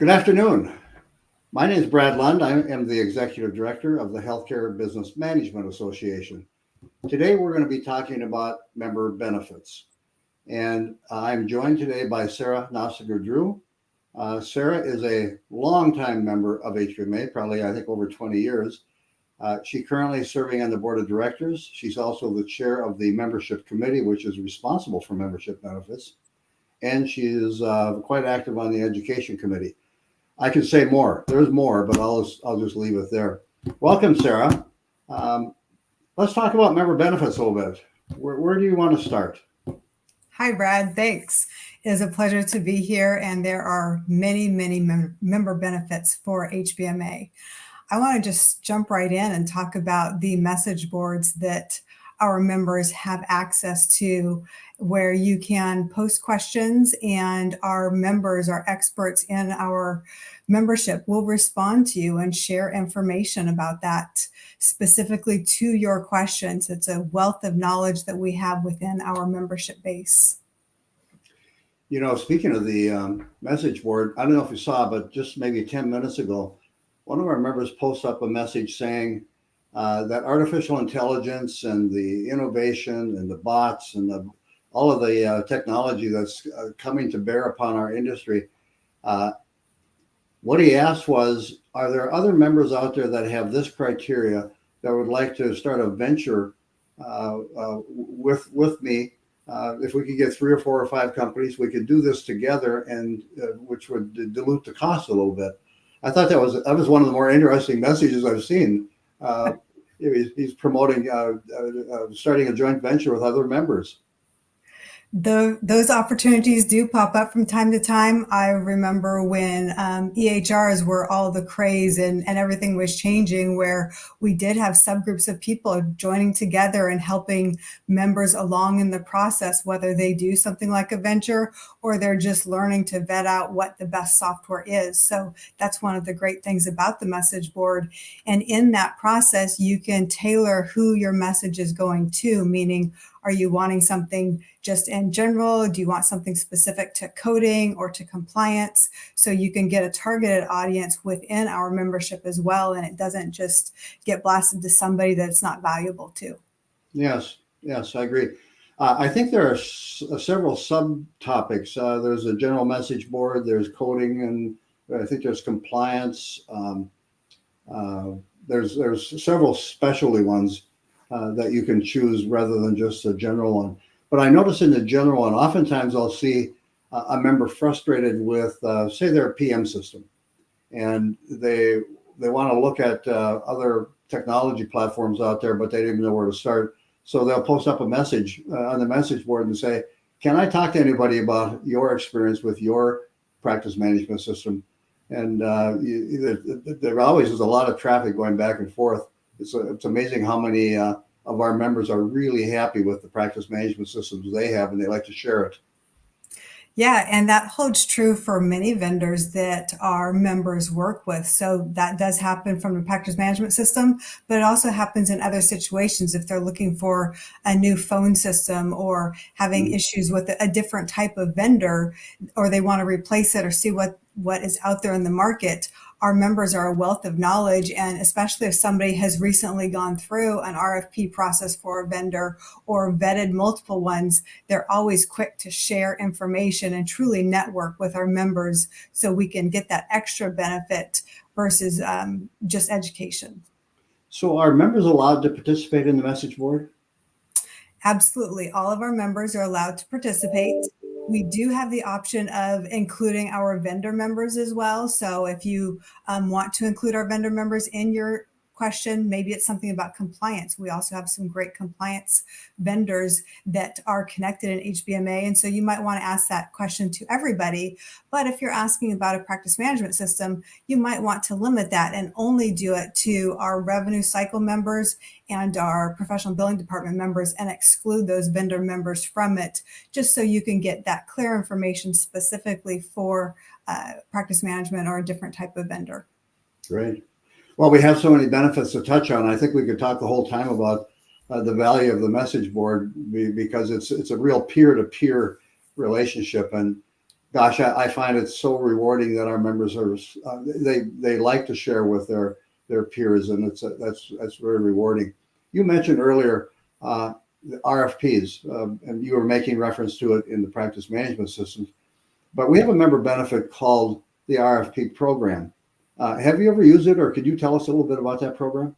Good afternoon. My name is Brad Lund. I am the Executive Director of the Healthcare Business Management Association. Today we're going to be talking about member benefits. And I'm joined today by Sarah Nofsiger-Drew. Sarah is a longtime member of HBMA, probably I think over 20 years. She's currently serving on the board of directors. She's also the chair of the membership committee, which is responsible for membership benefits. And she is quite active on the education committee. I could say more. There's more, but I'll just leave it there. Welcome, Sarah. Let's talk about member benefits a little bit. Where do you want to start? Hi, Brad. Thanks. It is a pleasure to be here, and there are many member benefits for HBMA. I want to just jump right in and talk about the message boards that our members have access to, where you can post questions and our members, our experts in our membership will respond to you and share information about that specifically to your questions. It's a wealth of knowledge that we have within our membership base. You know, speaking of the message board, I don't know if you saw, but just maybe 10 minutes ago, one of our members posted up a message saying that artificial intelligence and the innovation and the bots and all of the technology that's coming to bear upon our industry, what he asked was, are there other members out there that have this criteria that would like to start a venture with me? If we could get 3 or 4 or 5 companies, we could do this together, and which would dilute the cost a little bit. I thought that was one of the more interesting messages I've seen. He's promoting starting a joint venture with other members. Those opportunities do pop up from time to time. I remember when EHRs were all the craze and everything was changing, where we did have subgroups of people joining together and helping members along in the process, whether they do something like a venture or they're just learning to vet out what the best software is. So that's one of the great things about the message board. And in that process, you can tailor who your message is going to, meaning, are you wanting something just in general? Do you want something specific to coding or to compliance? So you can get a targeted audience within our membership as well, and it doesn't just get blasted to somebody that it's not valuable to. Yes, I agree. I think there are several subtopics. There's a general message board, there's coding, and I think there's compliance. There's several specialty ones that you can choose rather than just a general one. But I notice in the general one, oftentimes I'll see a member frustrated with, say, their PM system, and they want to look at other technology platforms out there, but they didn't know where to start. So they'll post up a message on the message board and say, can I talk to anybody about your experience with your practice management system? And there always is a lot of traffic going back and forth. It's amazing how many of our members are really happy with the practice management systems they have, and they like to share it. Yeah, and that holds true for many vendors that our members work with. So that does happen from the practice management system, but it also happens in other situations if they're looking for a new phone system or having issues with a different type of vendor, or they want to replace it or see what is out there in the market. Our members are a wealth of knowledge, and especially if somebody has recently gone through an RFP process for a vendor or vetted multiple ones, they're always quick to share information and truly network with our members so we can get that extra benefit versus just education. So are members allowed to participate in the message board? Absolutely. All of our members are allowed to participate. We do have the option of including our vendor members as well. So if you want to include our vendor members in your question, maybe it's something about compliance. We also have some great compliance vendors that are connected in HBMA. And so you might want to ask that question to everybody. But if you're asking about a practice management system, you might want to limit that and only do it to our revenue cycle members and our professional billing department members, and exclude those vendor members from it, just so you can get that clear information specifically for practice management or a different type of vendor. Great. Well, we have so many benefits to touch on. I think we could talk the whole time about the value of the message board, because it's a real peer-to-peer relationship. And Gosh, I find it so rewarding that our members are they like to share with their peers, and that's very rewarding. You mentioned earlier the RFPs, and you were making reference to it in the practice management systems. But we have a member benefit called the RFP program. Have you ever used it, or could you tell us a little bit about that program?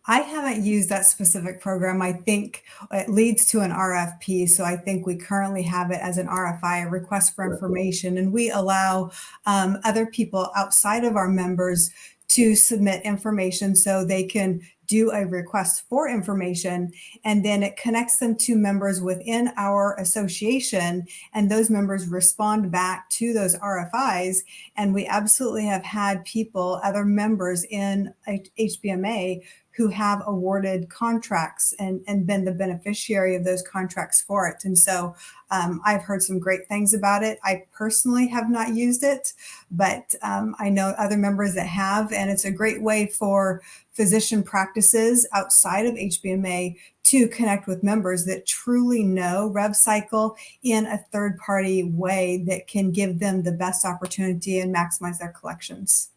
I haven't used that specific program. I think it leads to an RFP. So I think we currently have it as an RFI, a request for Correct. information, and we allow other people outside of our members to submit information so they can do a request for information, and then it connects them to members within our association, and those members respond back to those RFIs. And we absolutely have had people, other members in HBMA, who have awarded contracts and been the beneficiary of those contracts for it. And so I've heard some great things about it. I personally have not used it, but I know other members that have, and it's a great way for physician practices outside of HBMA to connect with members that truly know rev cycle in a third party way that can give them the best opportunity and maximize their collections.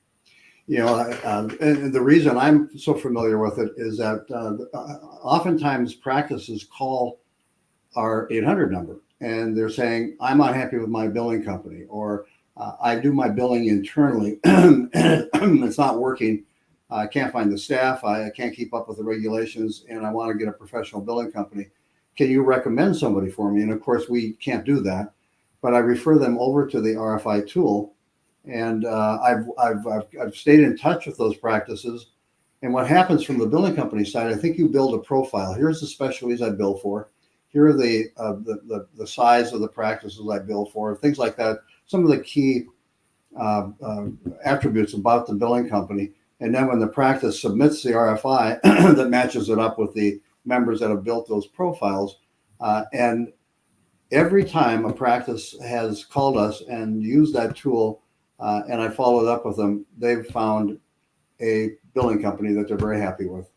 And the reason I'm so familiar with it is that oftentimes practices call our 800 number and they're saying, I'm unhappy with my billing company, or I do my billing internally and it's not working. I can't find the staff. I can't keep up with the regulations, and I want to get a professional billing company. Can you recommend somebody for me? And of course, we can't do that, but I refer them over to the RFI tool. And I've stayed in touch with those practices. And what happens from the billing company side, I think you build a profile. Here's the specialties I bill for. Here are the size of the practices I bill for, things like that. Some of the key attributes about the billing company. And then when the practice submits the RFI that matches it up with the members that have built those profiles, and every time a practice has called us and used that tool, and I followed up with them, they've found a billing company that they're very happy with.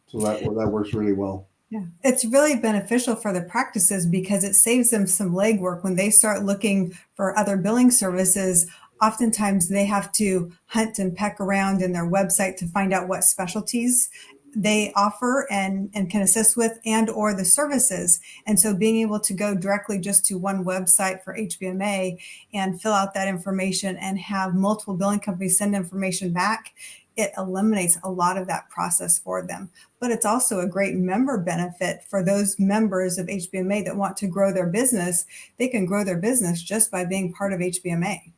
So that works really well. Yeah, it's really beneficial for the practices because it saves them some legwork when they start looking for other billing services. Oftentimes they have to hunt and peck around in their website to find out what specialties they offer and can assist with, and or the services. And so being able to go directly just to one website for HBMA and fill out that information and have multiple billing companies send information back, it eliminates a lot of that process for them. But it's also a great member benefit for those members of HBMA that want to grow their business. They can grow their business just by being part of HBMA.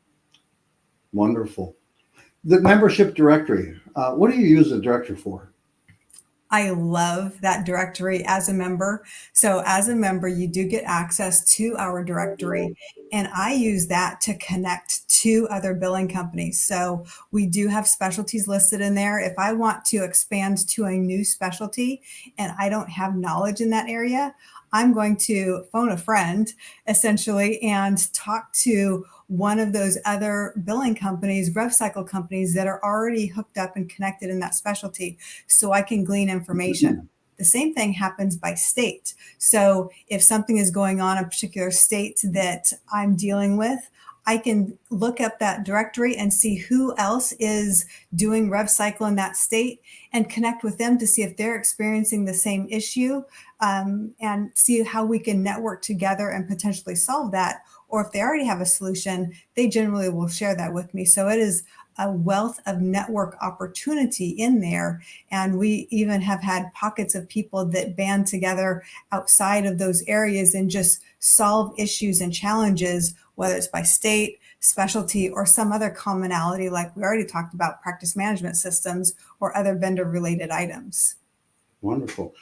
Wonderful. The membership directory. What do you use the directory for? I love that directory as a member. So as a member, you do get access to our directory, and I use that to connect to other billing companies. So we do have specialties listed in there. If I want to expand to a new specialty and I don't have knowledge in that area, I'm going to phone a friend essentially and talk to one of those other billing companies, rev cycle companies that are already hooked up and connected in that specialty, so I can glean information. The same thing happens by state. So if something is going on in a particular state that I'm dealing with, I can look up that directory and see who else is doing rev cycle in that state and connect with them to see if they're experiencing the same issue, and see how we can network together and potentially solve that. Or if they already have a solution, they generally will share that with me. So it is a wealth of network opportunity in there. And we even have had pockets of people that band together outside of those areas and just solve issues and challenges, whether it's by state, specialty, or some other commonality, like we already talked about practice management systems or other vendor related items. Wonderful.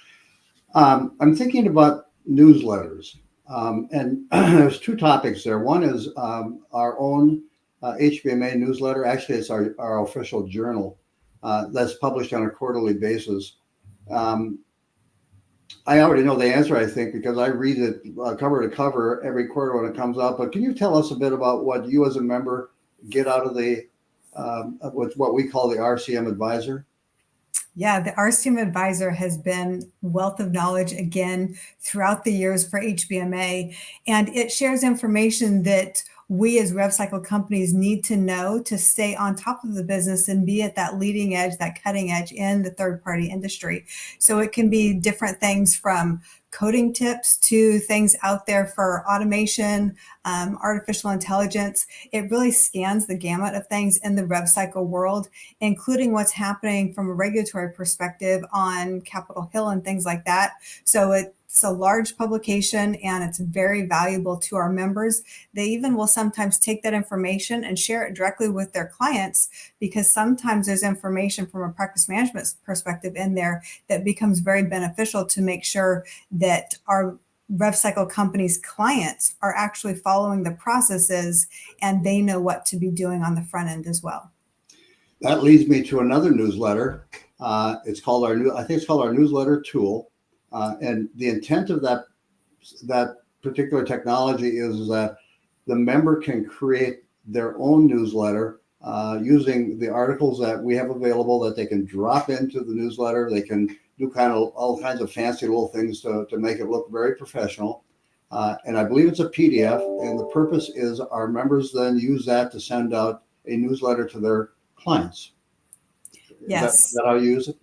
I'm thinking about newsletters. And there's two topics there. One is our own HBMA newsletter. Actually, it's our official journal that's published on a quarterly basis. I already know the answer, I think, because I read it cover to cover every quarter when it comes out. But can you tell us a bit about what you as a member get out of the with what we call the RCM advisor? Yeah, the RCM advisor has been wealth of knowledge again throughout the years for HBMA, and it shares information that we as rev cycle companies need to know to stay on top of the business and be at that leading edge, that cutting edge in the third party industry. So it can be different things from coding tips to things out there for automation, artificial intelligence. It really scans the gamut of things in the rev cycle world, including what's happening from a regulatory perspective on Capitol Hill and things like that. So it's a large publication and it's very valuable to our members. They even will sometimes take that information and share it directly with their clients, because sometimes there's information from a practice management perspective in there that becomes very beneficial to make sure that our rev cycle companies clients are actually following the processes and they know what to be doing on the front end as well. That leads me to another newsletter. It's called I think it's called our newsletter tool. And the intent of that particular technology is that the member can create their own newsletter using the articles that we have available that they can drop into the newsletter. They can do all kinds of fancy little things to make it look very professional. And I believe it's a PDF. And the purpose is our members then use that to send out a newsletter to their clients. Yes. Is that how you use it?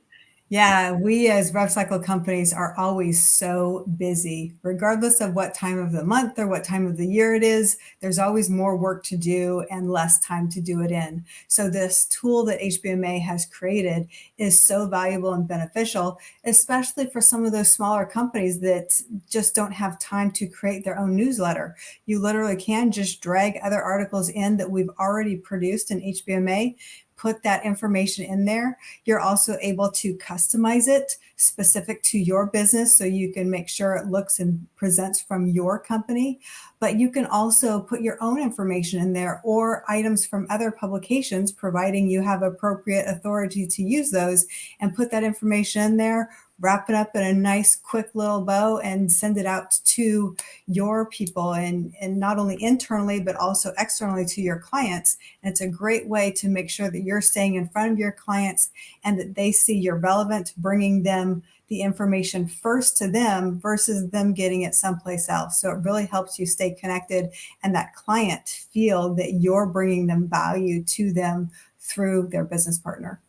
Yeah, we as rev cycle companies are always so busy, regardless of what time of the month or what time of the year it is. There's always more work to do and less time to do it in. So this tool that HBMA has created is so valuable and beneficial, especially for some of those smaller companies that just don't have time to create their own newsletter. You literally can just drag other articles in that we've already produced in HBMA, put that information in there. You're also able to customize it specific to your business so you can make sure it looks and presents from your company. But you can also put your own information in there or items from other publications, providing you have appropriate authority to use those, and put that information in there, wrap it up in a nice quick little bow and send it out to your people, and not only internally but also externally to your clients. And it's a great way to make sure that you're staying in front of your clients and that they see you're relevant, bringing them the information first to them versus them getting it someplace else. So it really helps you stay connected and that client feel that you're bringing them value to them through their business partner.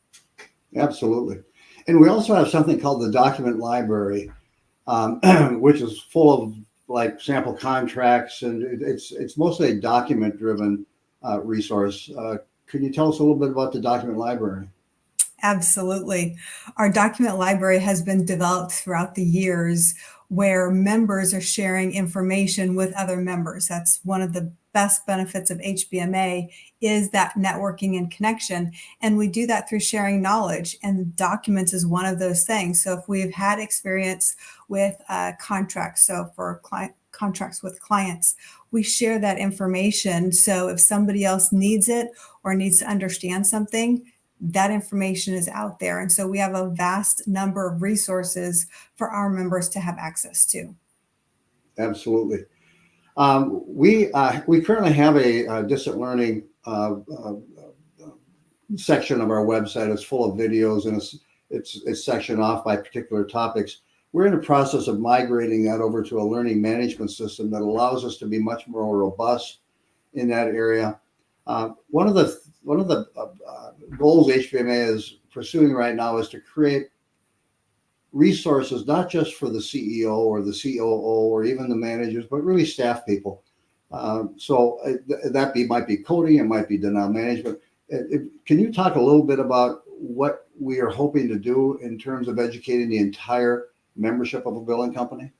Absolutely. And we also have something called the document library, which is full of like sample contracts, and it's mostly a document-driven resource. Can you tell us a little bit about the document library? Absolutely. Our document library has been developed throughout the years where members are sharing information with other members. That's one of the best benefits of HBMA, is that networking and connection. And we do that through sharing knowledge, and documents is one of those things. So if we've had experience with contracts, so for contracts with clients, we share that information. So if somebody else needs it or needs to understand something, that information is out there. And so we have a vast number of resources for our members to have access to. Absolutely. We currently have a distant learning section of our website. It's full of videos, and it's sectioned off by particular topics. We're in the process of migrating that over to a learning management system that allows us to be much more robust in that area. One of the goals HBMA is pursuing right now is to create resources, not just for the CEO or the COO or even the managers, but really staff people. Might be coding, it might be denial management. Can you talk a little bit about what we are hoping to do in terms of educating the entire membership of a billing company?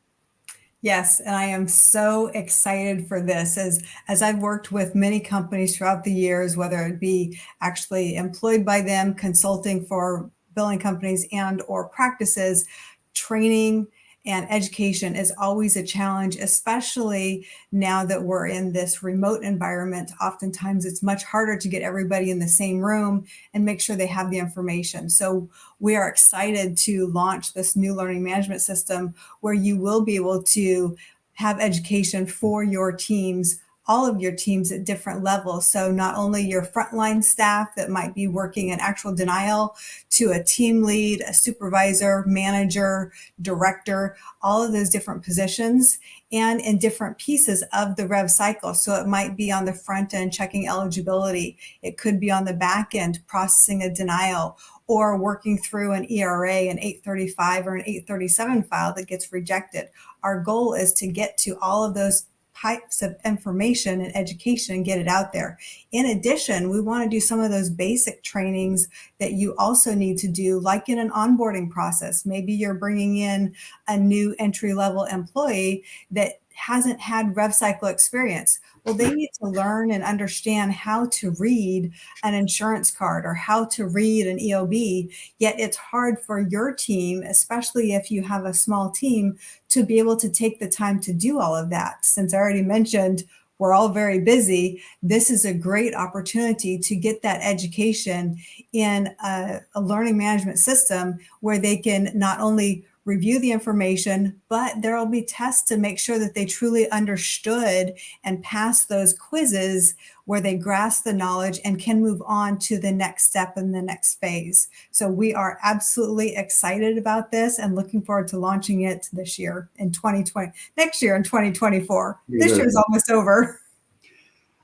Yes, and I am so excited for this as I've worked with many companies throughout the years, whether it be actually employed by them, consulting for billing companies and or practices. Training and education is always a challenge, especially now that we're in this remote environment. Oftentimes it's much harder to get everybody in the same room and make sure they have the information. So we are excited to launch this new learning management system where you will be able to have education for your teams all of your teams at different levels. So not only your frontline staff that might be working in actual denial, to a team lead, a supervisor, manager, director, all of those different positions, and in different pieces of the rev cycle. So it might be on the front end checking eligibility. It could be on the back end processing a denial, or working through an ERA, an 835 or an 837 file that gets rejected. Our goal is to get to all of those types of information and education and get it out there. In addition, we want to do some of those basic trainings that you also need to do, like in an onboarding process. Maybe you're bringing in a new entry-level employee that hasn't had rev cycle experience. Well, they need to learn and understand how to read an insurance card or how to read an EOB. Yet it's hard for your team, especially if you have a small team, to be able to take the time to do all of that. Since I already mentioned we're all very busy, this is a great opportunity to get that education in a learning management system where they can not only review the information, but there will be tests to make sure that they truly understood and passed those quizzes where they grasp the knowledge and can move on to the next step in the next phase. So we are absolutely excited about this and looking forward to launching it this year in 2020, next year in 2024. This year is almost over.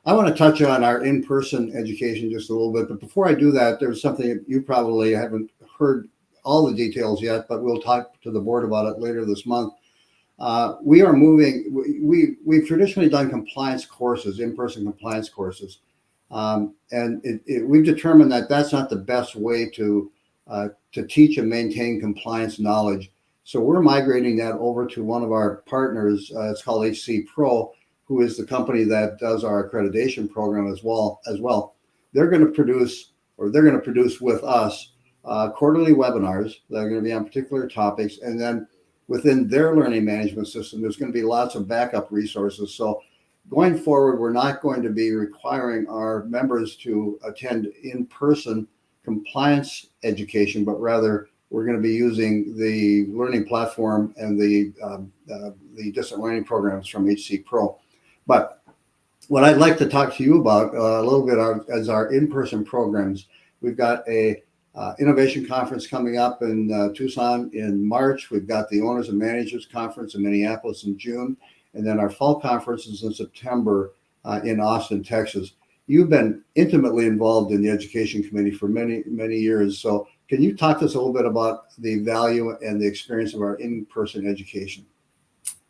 I want to touch on our in-person education just a little bit, but before I do that, there's something that you probably haven't heard all the details yet, but we'll talk to the board about it later this month. We are moving. We've traditionally done compliance courses, in-person compliance courses, and we've determined that that's not the best way to teach and maintain compliance knowledge. So we're migrating that over to one of our partners. It's called HC Pro, who is the company that does our accreditation program as well. They're going to produce with us quarterly webinars that are going to be on particular topics, and then within their learning management system, there's going to be lots of backup resources. So going forward, we're not going to be requiring our members to attend in-person compliance education, but rather we're going to be using the learning platform and the distant learning programs from HC Pro. But what I'd like to talk to you about a little bit as our in-person programs. We've got a innovation conference coming up in Tucson in March. We've got the Owners and Managers Conference in Minneapolis in June. And then our fall conference is in September in Austin, Texas. You've been intimately involved in the education committee for many, many years. So can you talk to us a little bit about the value and the experience of our in-person education?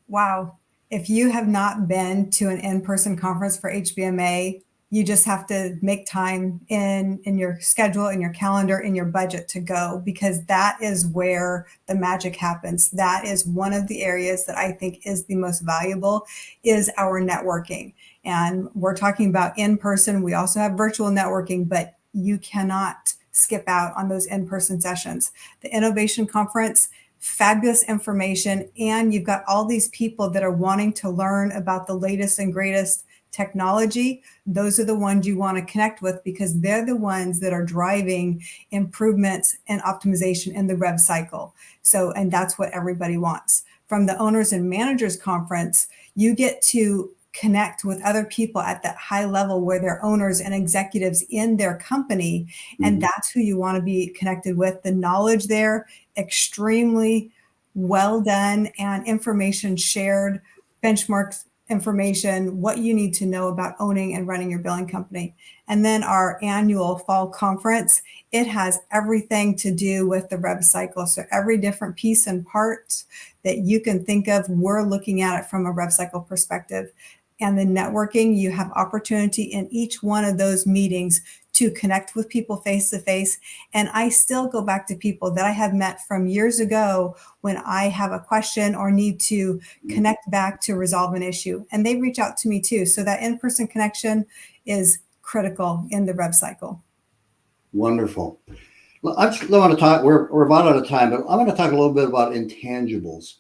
Wow. If you have not been to an in-person conference for HBMA, you just have to make time in your schedule, in your calendar, in your budget to go, because that is where the magic happens. That is one of the areas that I think is the most valuable, is our networking. And we're talking about in person. We also have virtual networking, but you cannot skip out on those in-person sessions. The Innovation Conference, fabulous information, and you've got all these people that are wanting to learn about the latest and greatest technology. Those are the ones you want to connect with, because they're the ones that are driving improvements and optimization in the rev cycle. So, and that's what everybody wants. From the Owners and Managers Conference, you get to connect with other people at that high level where they're owners and executives in their company. And that's who you want to be connected with. The knowledge there, extremely well done, and information shared, benchmarks information, what you need to know about owning and running your billing company. And then our annual fall conference, it has everything to do with the rev cycle. So every different piece and part that you can think of, we're looking at it from a rev cycle perspective. And the networking, you have opportunity in each one of those meetings to connect with people face to face. And I still go back to people that I have met from years ago when I have a question or need to connect back to resolve an issue. And they reach out to me too. So that in-person connection is critical in the rev cycle. Wonderful. Well, I just want to talk, we're about out of time, but I want to talk a little bit about intangibles.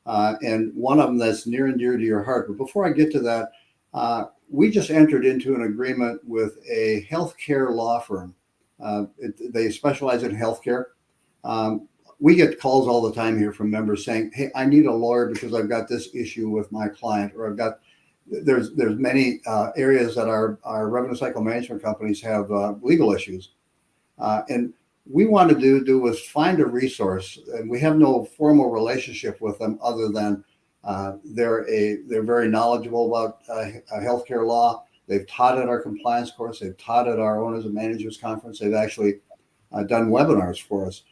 And one of them that's near and dear to your heart. But before I get to that, we just entered into an agreement with a healthcare law firm. They specialize in healthcare. We get calls all the time here from members saying, hey, I need a lawyer because I've got this issue with my client, or I've got there's many areas that our revenue cycle management companies have legal issues, and we want to do is find a resource, and we have no formal relationship with them other than they're very knowledgeable about healthcare law. They've taught at our compliance course. They've taught at our owners and managers conference. They've actually done webinars for us.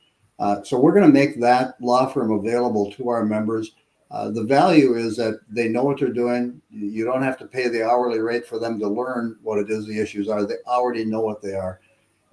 So we're going to make that law firm available to our members. The value is that they know what they're doing. You don't have to pay the hourly rate for them to learn what it is the issues are. They already know what they are.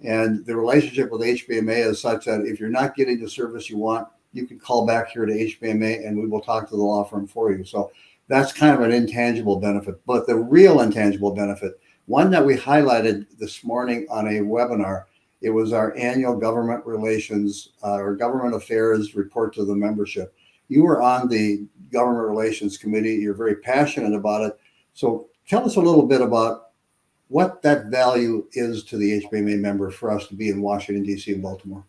And the relationship with HBMA is such that if you're not getting the service you want, you can call back here to HBMA and we will talk to the law firm for you. So that's kind of an intangible benefit. But the real intangible benefit, one that we highlighted this morning on a webinar, it was our annual government relations or government affairs report to the membership. You were on the government relations committee. You're very passionate about it. So tell us a little bit about what that value is to the HBMA member for us to be in Washington, D.C. and Baltimore.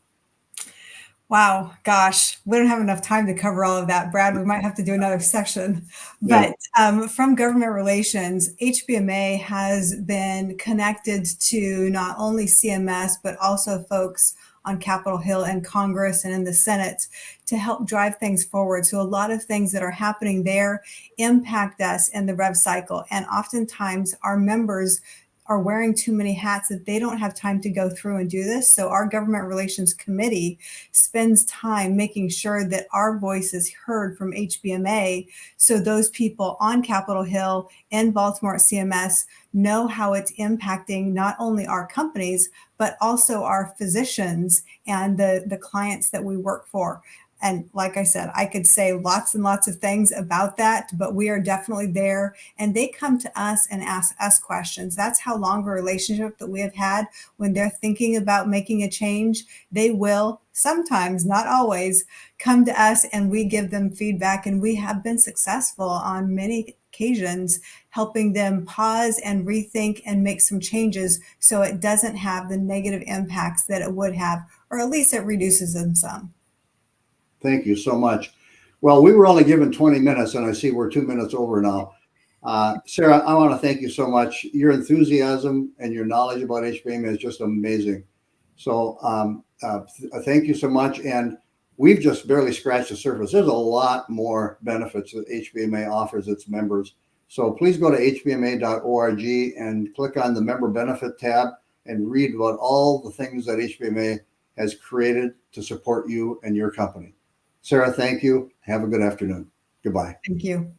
Wow, gosh, we don't have enough time to cover all of that, Brad. We might have to do another session. Yeah. But from government relations, HBMA has been connected to not only CMS, but also folks on Capitol Hill and Congress and in the Senate to help drive things forward. So a lot of things that are happening there impact us in the rev cycle. And oftentimes our members are wearing too many hats that they don't have time to go through and do this. So our government relations committee spends time making sure that our voice is heard from HBMA. So those people on Capitol Hill and Baltimore at CMS know how it's impacting not only our companies, but also our physicians and the clients that we work for. And like I said, I could say lots and lots of things about that, but we are definitely there. And they come to us and ask us questions. That's how long of a relationship that we have had. When they're thinking about making a change, they will sometimes, not always, come to us and we give them feedback. And we have been successful on many occasions helping them pause and rethink and make some changes so it doesn't have the negative impacts that it would have, or at least it reduces them some. Thank you so much. Well, we were only given 20 minutes, and I see we're 2 minutes over now. Sarah, I want to thank you so much. Your enthusiasm and your knowledge about HBMA is just amazing. So thank you so much. And we've just barely scratched the surface. There's a lot more benefits that HBMA offers its members. So please go to hbma.org and click on the member benefit tab and read about all the things that HBMA has created to support you and your company. Sarah, thank you. Have a good afternoon. Goodbye. Thank you.